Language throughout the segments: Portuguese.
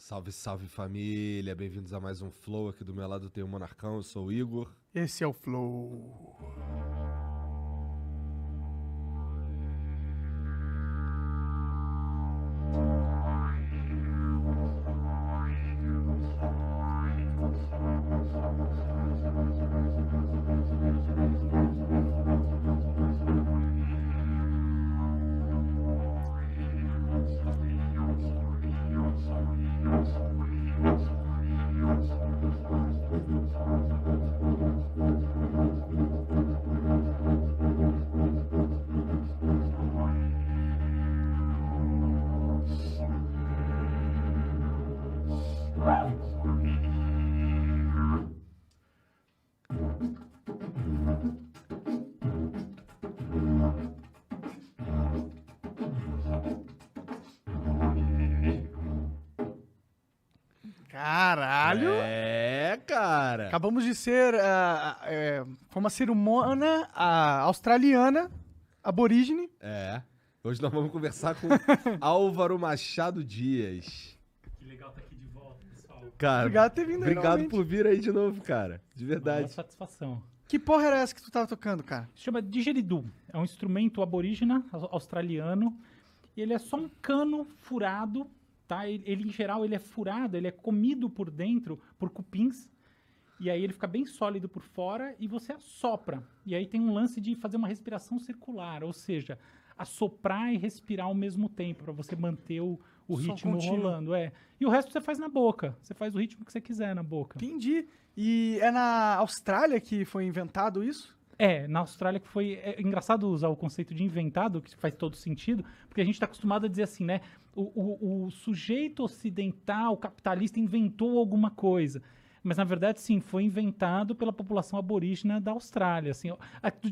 Salve, salve família, bem-vindos a mais um Flow. Aqui do meu lado tem o Monarcão, eu sou o Igor. Esse é o Flow. Caralho! É, cara! Acabamos de ser. Foi uma cerimônia australiana, aborígene. É. Hoje nós vamos conversar com Álvaro Machado Dias. Que legal estar aqui de volta, pessoal. Cara, Obrigado por ter vindo aí, obrigado novamente. por vir aí de novo, cara. De Maior verdade. satisfação. Que porra era essa que tu tava tocando, cara? Se chama didgeridoo. É um instrumento aborígena australiano. E ele é só um cano furado, tá? Ele, em geral, ele é furado, ele é comido por dentro por cupins. E aí ele fica bem sólido por fora e você assopra. E aí tem um lance de fazer uma respiração circular, ou seja, assoprar e respirar ao mesmo tempo, para você manter o Som ritmo contínuo. rolando. E o resto você faz na boca. Você faz o ritmo que você quiser na boca. Entendi. E é na Austrália que foi inventado isso? Na Austrália que foi... É engraçado usar o conceito de inventado, que faz todo sentido, porque a gente está acostumado a dizer assim, né? O sujeito ocidental, capitalista, inventou alguma coisa. Mas, na verdade, sim, foi inventado pela população aborígena da Austrália. Assim,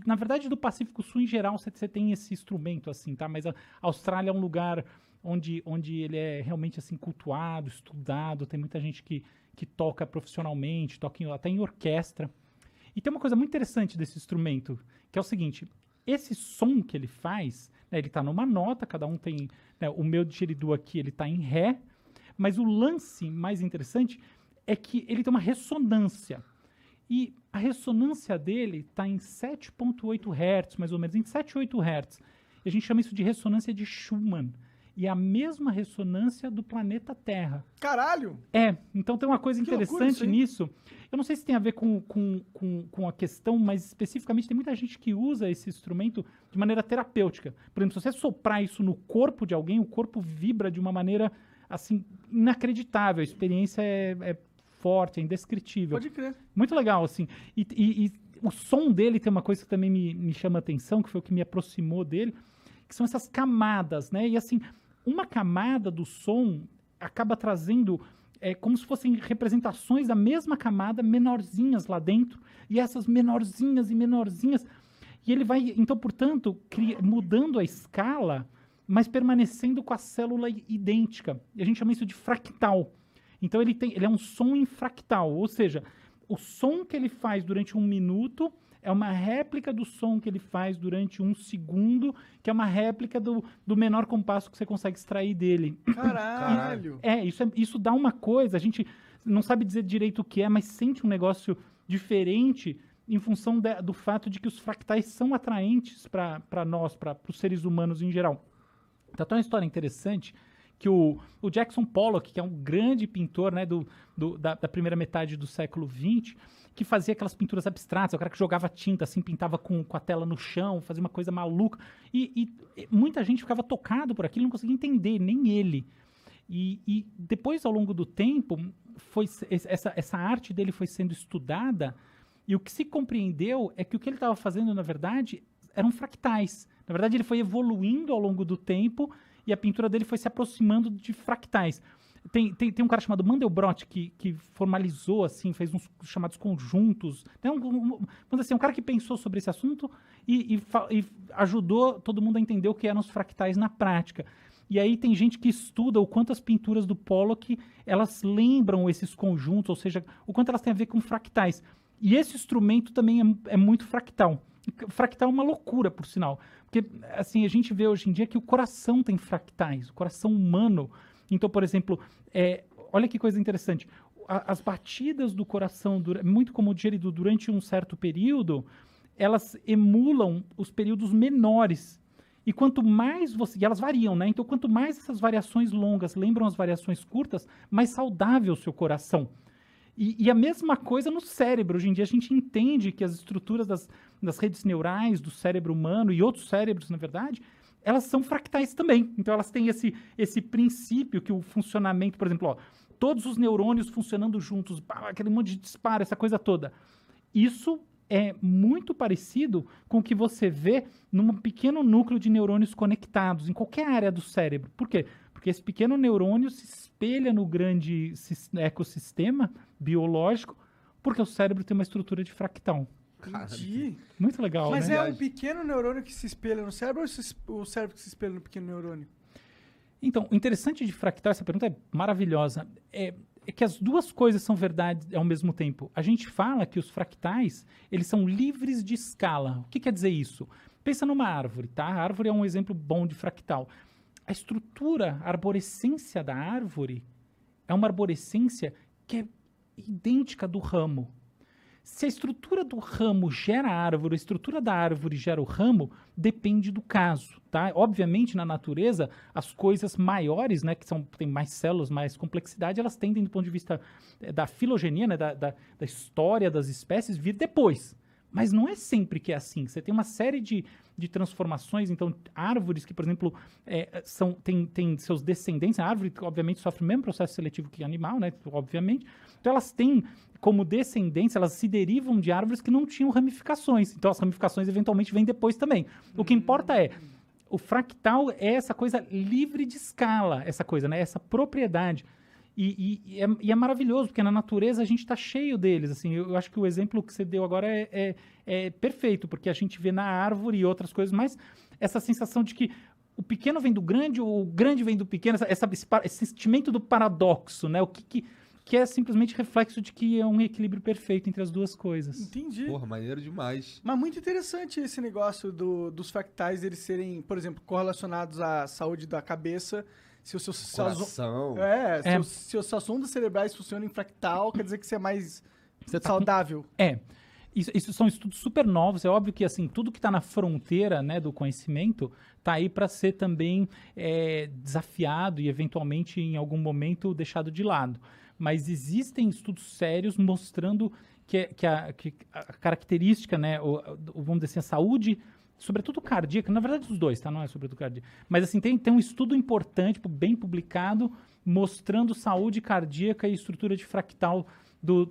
na verdade, do Pacífico Sul, em geral, você tem esse instrumento, assim, tá? Mas a Austrália é um lugar onde ele é realmente, assim, cultuado, estudado. Tem muita gente que toca profissionalmente, toca até em orquestra. E tem uma coisa muito interessante desse instrumento, que é o seguinte, esse som que ele faz, né, ele está numa nota, cada um tem, né, o meu didgeridoo aqui, ele está em ré, mas o lance mais interessante é que ele tem uma ressonância. E a ressonância dele está em 7.8 Hz, mais ou menos, em 7, 8 Hz. E a gente chama isso de ressonância de Schumann. E é a mesma ressonância do planeta Terra. Caralho! Então tem uma coisa Que loucura interessante isso aí. nisso. Eu não sei se tem a ver com a questão, mas especificamente tem muita gente que usa esse instrumento de maneira terapêutica. Por exemplo, se você soprar isso no corpo de alguém, o corpo vibra de uma maneira, assim, inacreditável. A experiência é forte, é indescritível. Pode crer. Muito legal, assim. E o som dele tem uma coisa que também me chama a atenção, que foi o que me aproximou dele, que são essas camadas, né? E assim, uma camada do som acaba trazendo como se fossem representações da mesma camada, menorzinhas lá dentro, e essas menorzinhas e menorzinhas. E ele vai, então, portanto, mudando a escala, mas permanecendo com a célula idêntica. E a gente chama isso de fractal. Então ele é um som em fractal, ou seja, o som que ele faz durante 1 minuto é uma réplica do som que ele faz durante 1 segundo, que é uma réplica do menor compasso que você consegue extrair dele. Caralho! Isso dá uma coisa, a gente não sabe dizer direito o que é, mas sente um negócio diferente em função do fato de que os fractais são atraentes para nós, para os seres humanos em geral. Então tem uma história interessante que o Jackson Pollock, que é um grande pintor, né, da primeira metade do século XX, que fazia aquelas pinturas abstratas, o cara que jogava tinta, assim, pintava com a tela no chão, fazia uma coisa maluca, e muita gente ficava tocado por aquilo, não conseguia entender, nem ele. E depois, ao longo do tempo, essa arte dele foi sendo estudada, e o que se compreendeu é que o que ele estava fazendo, na verdade, eram fractais. Na verdade, ele foi evoluindo ao longo do tempo, e a pintura dele foi se aproximando de fractais. Tem um cara chamado Mandelbrot que formalizou, assim, fez uns chamados conjuntos. Vamos dizer assim, um cara que pensou sobre esse assunto e ajudou todo mundo a entender o que eram os fractais na prática. E aí tem gente que estuda o quanto as pinturas do Pollock, elas lembram esses conjuntos, ou seja, o quanto elas têm a ver com fractais. E esse instrumento também é muito fractal. Fractal é uma loucura, por sinal. Porque, assim, a gente vê hoje em dia que o coração tem fractais, o coração humano. Então, por exemplo, olha que coisa interessante. As batidas do coração, muito como digerido durante um certo período, elas emulam os períodos menores. E quanto mais você... E elas variam, né? Então, quanto mais essas variações longas lembram as variações curtas, mais saudável o seu coração. E a mesma coisa no cérebro. Hoje em dia a gente entende que as estruturas das redes neurais do cérebro humano e outros cérebros, na verdade, elas são fractais também. Então elas têm esse princípio que o funcionamento, por exemplo, ó, todos os neurônios funcionando juntos, aquele monte de disparo, essa coisa toda. Isso é muito parecido com o que você vê num pequeno núcleo de neurônios conectados em qualquer área do cérebro. Por quê? Porque esse pequeno neurônio se espelha no grande ecossistema biológico, porque o cérebro tem uma estrutura de fractal. Entendi. Muito legal, Mas né? é um pequeno neurônio que se espelha no cérebro ou o cérebro que se espelha no pequeno neurônio? Então, o interessante de fractal, essa pergunta é maravilhosa, é que as duas coisas são verdade ao mesmo tempo. A gente fala que os fractais, eles são livres de escala. O que quer dizer isso? Pensa numa árvore, tá? A árvore é um exemplo bom de fractal. A estrutura, a arborescência da árvore é uma arborescência que é idêntica do ramo. Se a estrutura do ramo gera a árvore, a estrutura da árvore gera o ramo, depende do caso, tá? Obviamente, na natureza, as coisas maiores, né, que têm mais células, mais complexidade, elas tendem, do ponto de vista da filogenia, né, da história das espécies, vir depois. Mas não é sempre que é assim. Você tem uma série de transformações. Então, árvores que, por exemplo, têm seus descendentes. A árvore, obviamente, sofre o mesmo processo seletivo que animal, né? Obviamente. Então, elas têm como descendentes, elas se derivam de árvores que não tinham ramificações. Então, as ramificações, eventualmente, vêm depois também. O que importa é, o fractal é essa coisa livre de escala, essa coisa, né? Essa propriedade. E é maravilhoso, porque na natureza a gente está cheio deles. Assim, eu acho que o exemplo que você deu agora é perfeito, porque a gente vê na árvore e outras coisas, mas essa sensação de que o pequeno vem do grande, ou o grande vem do pequeno, esse sentimento do paradoxo, né? O que é simplesmente reflexo de que é um equilíbrio perfeito entre as duas coisas. Entendi. Porra, maneiro demais. Mas muito interessante esse negócio dos fractais, eles serem, por exemplo, correlacionados à saúde da cabeça. Se o seu Coração. se as suas ondas cerebrais funcionam em fractal, quer dizer que você é mais saudável. Isso são estudos super novos. É óbvio que assim tudo que está na fronteira, né, do conhecimento está aí para ser também desafiado e eventualmente em algum momento deixado de lado. Mas existem estudos sérios mostrando que a característica, né, vamos dizer assim, a saúde, sobretudo cardíaca, na verdade os dois, tá? Não é sobretudo cardíaca. Mas assim, tem um estudo importante, bem publicado, mostrando saúde cardíaca e estrutura de fractal do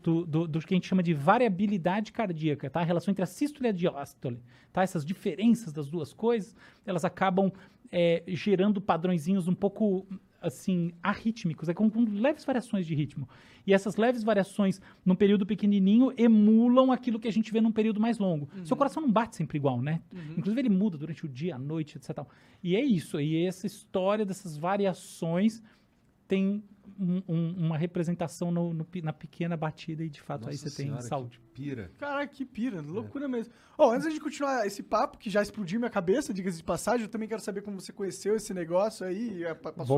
que a gente chama de variabilidade cardíaca, tá? A relação entre a sístole e a diástole, tá? Essas diferenças das duas coisas, elas acabam gerando padrõezinhos um pouco, assim, arrítmicos, com leves variações de ritmo. E essas leves variações num período pequenininho emulam aquilo que a gente vê num período mais longo. Seu coração não bate sempre igual, né? Inclusive ele muda durante o dia, a noite, etc. E é isso. E essa história dessas variações tem uma representação na pequena batida e de fato Nossa aí você senhora, tem saúde. Que pira. Caraca, que pira, loucura mesmo. Antes de continuar esse papo, que já explodiu minha cabeça, diga-se de passagem, eu também quero saber como você conheceu esse negócio aí. Passou